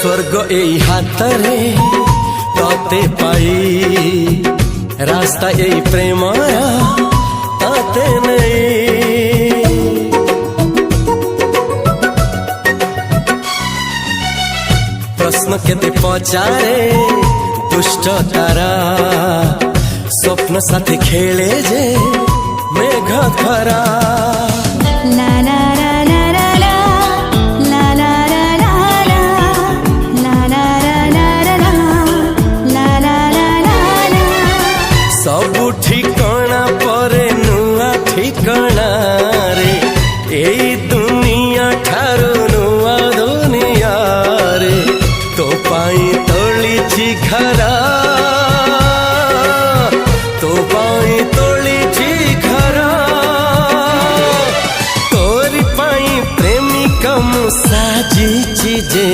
स्वर्ग एई हातरे तते पाई रास्ता एई प्रेमाया ताते नहीं। प्रश्न केते पचारे दुष्ट तारा स्वप्न साथी खेले जे मेघ खरा। ला ला ला ला ला ला ला ला ला ला ला ला ला ला ला। सबु ठिकाना परे नुआ ठिकाना रे एई दुनिया ठारू नुआ दुनिया रे। तो पाई तोलिछि घरा तो पाई तोलिछि घरा तोरी पाई प्रेमिका मु साजिछि जे।